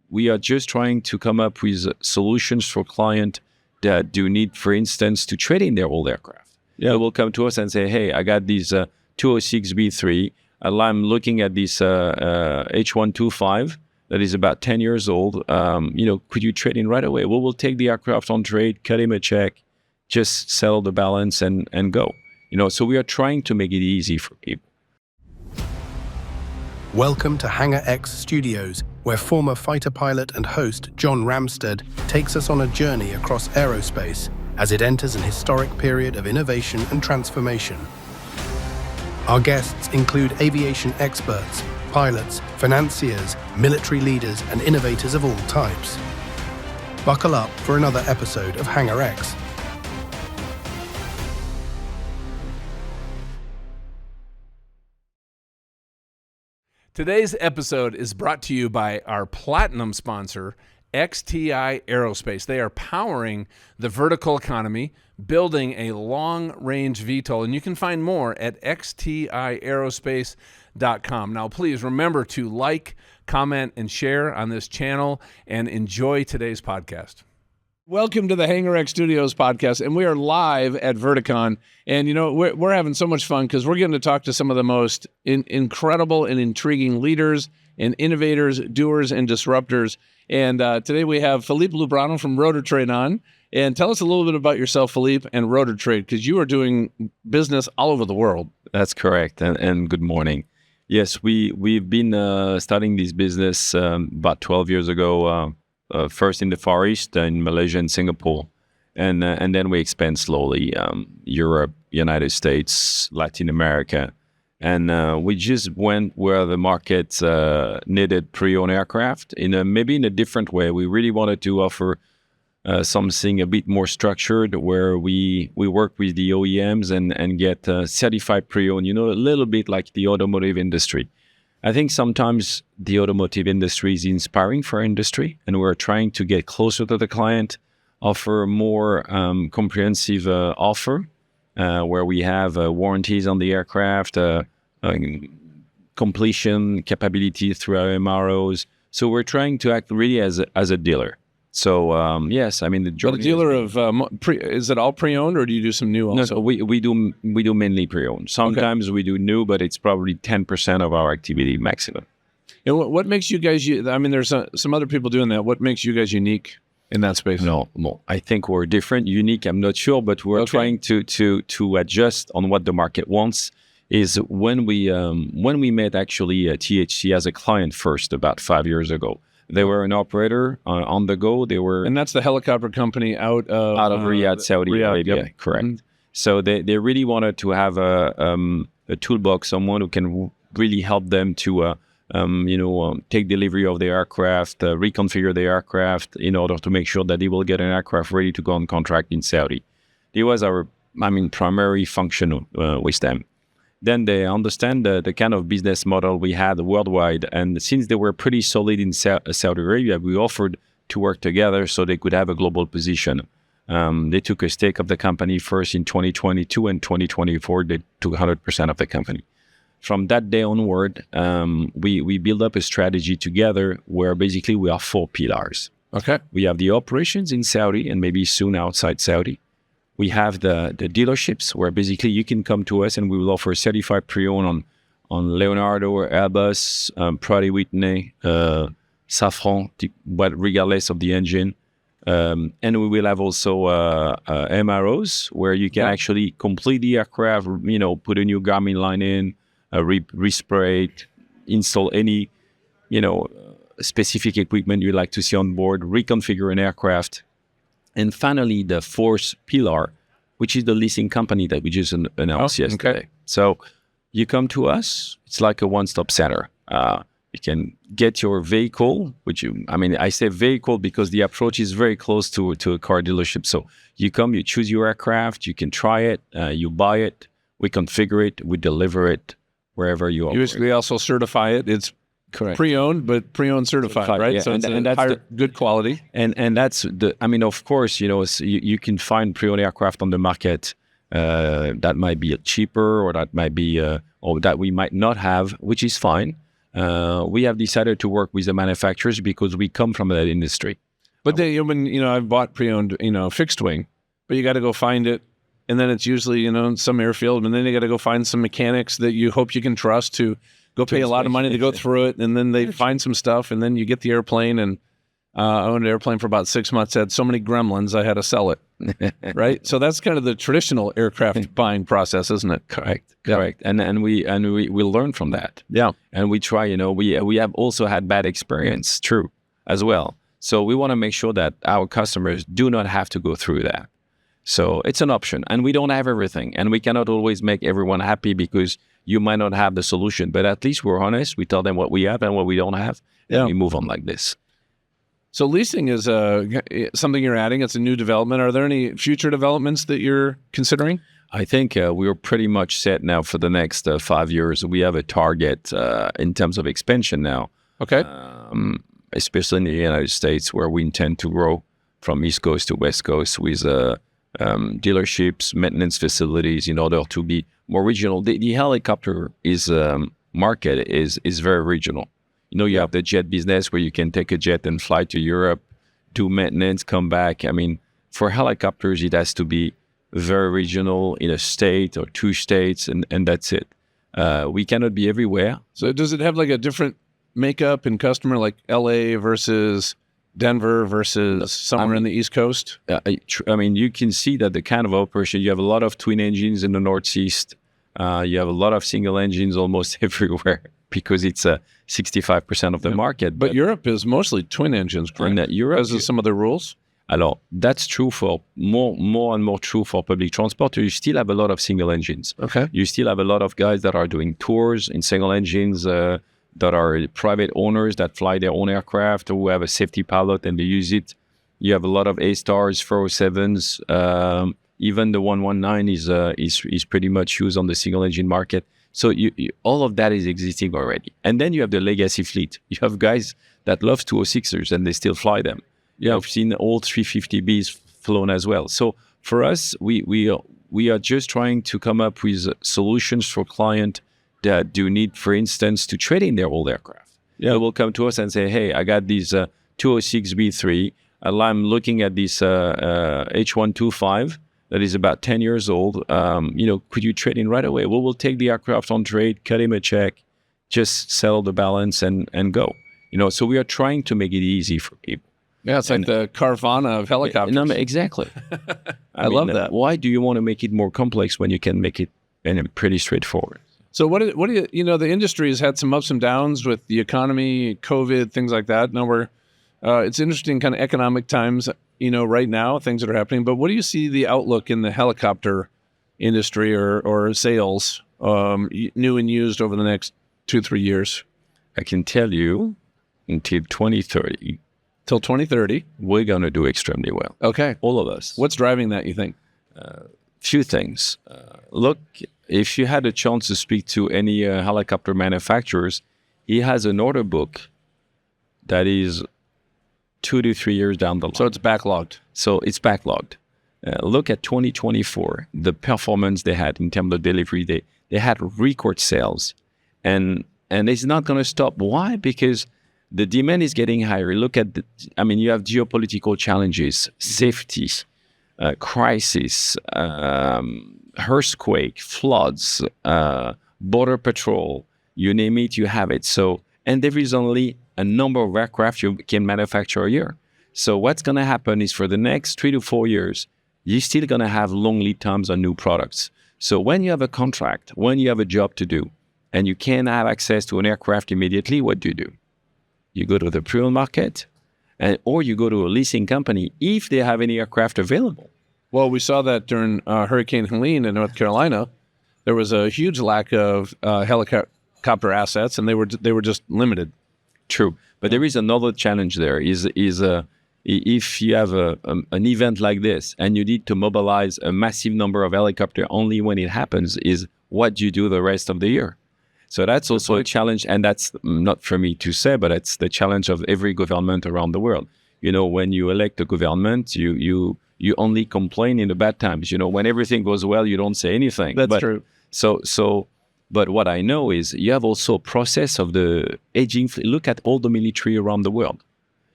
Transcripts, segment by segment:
we are just trying to come up with solutions for clients that do need, for instance, to trade in their old aircraft. Yeah, they will come to us and say, hey, I got these 206 B3. I'm looking at this H125 that is about 10 years old. Could you trade in right away? Well, we'll take the aircraft on trade, cut him a check, just settle the balance and go. So we are trying to make it easy for people. Welcome to Hangar X Studios, where former fighter pilot and host John Ramstead takes us on a journey across aerospace as it enters an historic period of innovation and transformation. Our guests include aviation experts, pilots, financiers, military leaders, and innovators of all types. Buckle up for another episode of Hangar X. Today's episode is brought to you by our platinum sponsor, XTI Aerospace. They are powering the vertical economy, building a long-range VTOL, and you can find more at xtiaerospace.com. Now, please remember to like, comment, and share on this channel, and enjoy today's podcast. Welcome to the Hangar X Studios podcast, and we are live at Verticon. And, we're having so much fun because we're getting to talk to some of the most incredible and intriguing leaders and innovators, doers, and disruptors. And today we have Philippe Lubrano from ROTORTRADE on. And tell us a little bit about yourself, Philippe, and ROTORTRADE, because you are doing business all over the world. That's correct, and good morning. Yes, we've been starting this business about 12 years ago, first in the Far East, in Malaysia and Singapore. And then we expand slowly, Europe, United States, Latin America. And we just went where the market needed pre-owned aircraft maybe in a different way. We really wanted to offer something a bit more structured where we work with the OEMs and get certified pre-owned, a little bit like the automotive industry. I think sometimes the automotive industry is inspiring for our industry, and we're trying to get closer to the client, offer more comprehensive offer where we have warranties on the aircraft, completion capability through our MROs. So we're trying to act really as a dealer. So yes, I mean the dealer of is it all pre-owned, or do you do some new also? No, we do mainly pre-owned. Sometimes we do new, but it's probably 10% of our activity maximum. And what makes you guys? I mean, there's some other people doing that. What makes you guys unique in that space? No, I think we're different. Unique, I'm not sure, but we're trying to adjust on what the market wants. Is when we met actually THC as a client first about 5 years ago. They were an operator on the go. And that's the helicopter company out of Riyadh, Saudi Arabia. Yep. Correct. Mm-hmm. So they really wanted to have a toolbox, someone who can really help them to take delivery of the aircraft, reconfigure the aircraft in order to make sure that they will get an aircraft ready to go on contract in Saudi. It was our primary function with them. Then they understand the kind of business model we had worldwide. And since they were pretty solid in Saudi Arabia, we offered to work together so they could have a global position. They took a stake of the company first in 2022, and 2024, they took 100% of the company. From that day onward, we built up a strategy together where basically we have 4 pillars. Okay. We have the operations in Saudi and maybe soon outside Saudi. We have the dealerships where basically you can come to us and we will offer certified pre-owned on Leonardo or Airbus, Pratt & Whitney, Safran, but regardless of the engine. And we will have also MROs where you can actually complete the aircraft, put a new Garmin line in, respray it, install any, specific equipment you'd like to see on board, reconfigure an aircraft. And finally, the 4th pillar, which is the leasing company that we just announced yesterday. Okay. So you come to us, it's like a one-stop center. You can get your vehicle, I say vehicle because the approach is very close to a car dealership. So you come, you choose your aircraft, you can try it, you buy it, we configure it, we deliver it wherever you are. You basically also certify it. It's correct. Pre-owned, but pre-owned certified, right? Yeah. So and that's good quality. And that's of course, you can find pre-owned aircraft on the market that might be cheaper or that might be, or that we might not have, which is fine. we have decided to work with the manufacturers because we come from that industry. But then, when I've bought pre-owned, fixed wing, but you got to go find it, and then it's usually some airfield, and then you got to go find some mechanics that you hope you can trust to go pay a lot of money to go through it, and then they find some stuff, and then you get the airplane. And I owned an airplane for about 6 months. Had so many gremlins, I had to sell it. Right. So that's kind of the traditional aircraft buying process, isn't it? Correct. And we learn from that. Yeah. And we try. We have also had bad experience, true, as well. So we want to make sure that our customers do not have to go through that. So it's an option, and we don't have everything, and we cannot always make everyone happy because you might not have the solution. But at least we're honest. We tell them what we have and what we don't have, and we move on like this. So leasing is something you're adding. It's a new development. Are there any future developments that you're considering? I think we're pretty much set now for the next 5 years. We have a target in terms of expansion now. Okay. Especially in the United States, where we intend to grow from East Coast to West Coast with dealerships, maintenance facilities, in order to be more regional. The helicopter market is very regional. You have the jet business where you can take a jet and fly to Europe, do maintenance, come back. I mean, for helicopters, it has to be very regional in a state or 2 states, and that's it. We cannot be everywhere. So does it have like a different makeup and customer, like LA versus Denver versus somewhere in the East Coast? I mean, you can see that the kind of operation, you have a lot of twin engines in the Northeast. You have a lot of single engines almost everywhere because it's 65% of the market. But Europe is mostly twin engines, correct? And Europe, because of some of the rules? Alors, that's true for more and more true for public transport. You still have a lot of single engines. Okay. You still have a lot of guys that are doing tours in single engines, that are private owners that fly their own aircraft, or who have a safety pilot and they use it. You have a lot of A-Stars, 407s. Even the 119 is pretty much used on the single engine market. So all of that is existing already. And then you have the legacy fleet. You have guys that love 206ers and they still fly them. Yeah, I've seen old 350Bs flown as well. So for us, we are just trying to come up with solutions for clients that do need, for instance, to trade in their old aircraft. Yeah, they will come to us and say, hey, I got these 206B3. I'm looking at this H125 that is about 10 years old. Could you trade in right away? Well, we'll take the aircraft on trade, cut him a check, just sell the balance and go. So we are trying to make it easy for people. Yeah, it's like the Carvana of helicopters. No, exactly. I love that. Why do you want to make it more complex when you can make it pretty straightforward? So what do you, the industry has had some ups and downs with the economy, COVID, things like that. Now it's interesting kind of economic times, right now, things that are happening. But what do you see the outlook in the helicopter industry or sales, new and used over the next 2-3 years? I can tell you until 2030. Till 2030. We're going to do extremely well. Okay. All of us. What's driving that, you think? Few things. Look, if you had a chance to speak to any helicopter manufacturers, he has an order book that is 2 to 3 years down the line. So it's backlogged. Look at 2024, the performance they had in terms of delivery. They had record sales, and it's not going to stop. Why? Because the demand is getting higher. Look at you have geopolitical challenges, safety, crisis, earthquake, floods, border patrol, you name it, you have it. So, and there is only a number of aircraft you can manufacture a year. So what's going to happen is for the next 3 to 4 years, you're still going to have long lead times on new products. So when you have a contract, when you have a job to do, and you can't have access to an aircraft immediately, what do? You go to the pre-owned market, or you go to a leasing company if they have any aircraft available. Well, we saw that during Hurricane Helene in North Carolina. There was a huge lack of helicopter assets, and they were just limited. True, but there is another challenge there. Is if you have an event like this and you need to mobilize a massive number of helicopters only when it happens, is what do you do the rest of the year? So that's also a challenge, and that's not for me to say, but it's the challenge of every government around the world. When you elect a government, you only complain in the bad times. When everything goes well, you don't say anything. That's true. So But what I know is you have also a process of the aging. Look at all the military around the world.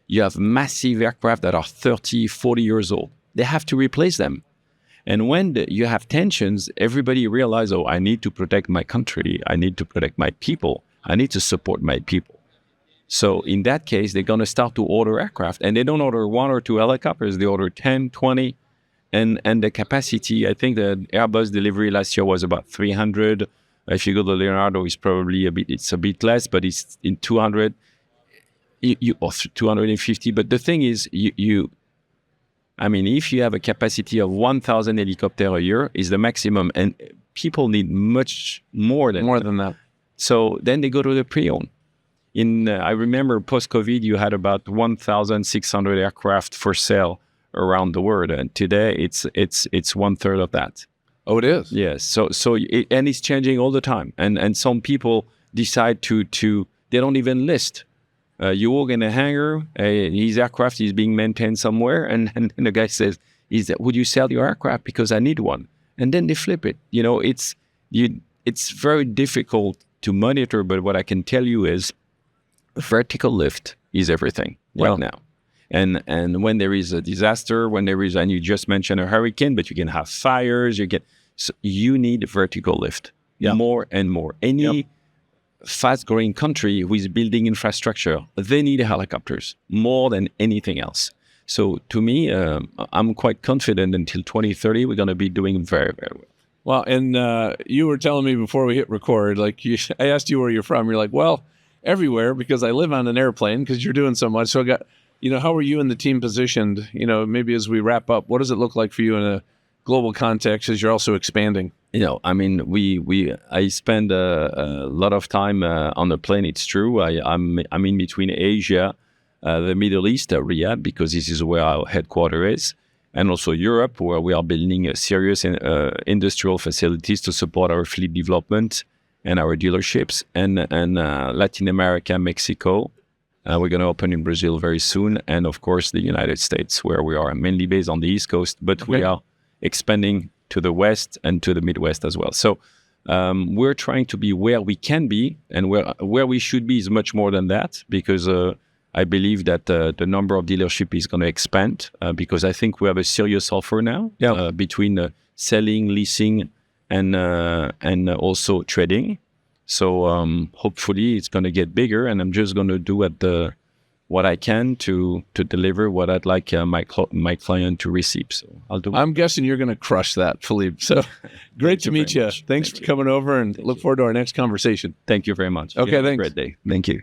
You have massive aircraft that are 30, 40 years old. They have to replace them. And when you have tensions, everybody realizes, oh, I need to protect my country. I need to protect my people. I need to support my people. So in that case, they're going to start to order aircraft. And they don't order 1 or 2 helicopters. They order 10, 20. And the capacity, I think the Airbus delivery last year was about 300. If you go to Leonardo, it's probably a bit less, but it's in 200. Or 250. But the thing is, I mean, if you have a capacity of 1,000 helicopters a year is the maximum, and people need much more than that. So then they go to the pre-owned. I remember post-COVID, you had about 1,600 aircraft for sale around the world, and today it's 1/3 of that. Oh, it is. Yes. And it's changing all the time, and some people decide to they don't even list. You walk in a hangar, his aircraft is being maintained somewhere, and the guy says, would you sell your aircraft because I need one? And then they flip it. You know, it's very difficult to monitor, but what I can tell you is vertical lift is everything right now. And when there is a disaster, and you just mentioned a hurricane, but you can have fires, so you need vertical lift more and more. Any fast-growing country who is building infrastructure, they need helicopters more than anything else. So to me, I'm quite confident until 2030, we're going to be doing very, very well. Well, and you were telling me before we hit record, I asked you where you're from. You're like, well, everywhere, because I live on an airplane because you're doing so much. So I got, how are you and the team positioned? Maybe as we wrap up, what does it look like for you in a global context as you're also expanding? I mean, I spend a lot of time on the plane. It's true. I'm in between Asia, the Middle East, Riyadh, because this is where our headquarters is, and also Europe, where we are building a serious industrial facilities to support our fleet development and our dealerships, and Latin America, Mexico. We're going to open in Brazil very soon, and of course the United States, where we are mainly based on the East Coast, but we are expanding to the West and to the Midwest as well. So we're trying to be where we can be, and where we should be is much more than that, because I believe that the number of dealership is going to expand, because I think we have a serious offer now between selling, leasing, and also trading. So hopefully it's going to get bigger, and I'm just going to do what I can to deliver what I'd like my client to receive. So I'll do. I'm guessing you're going to crush that, Philippe. So great to meet you. Thanks for coming over, and look forward to our next conversation. Thank you very much. Okay, thanks. Great day. Thank you.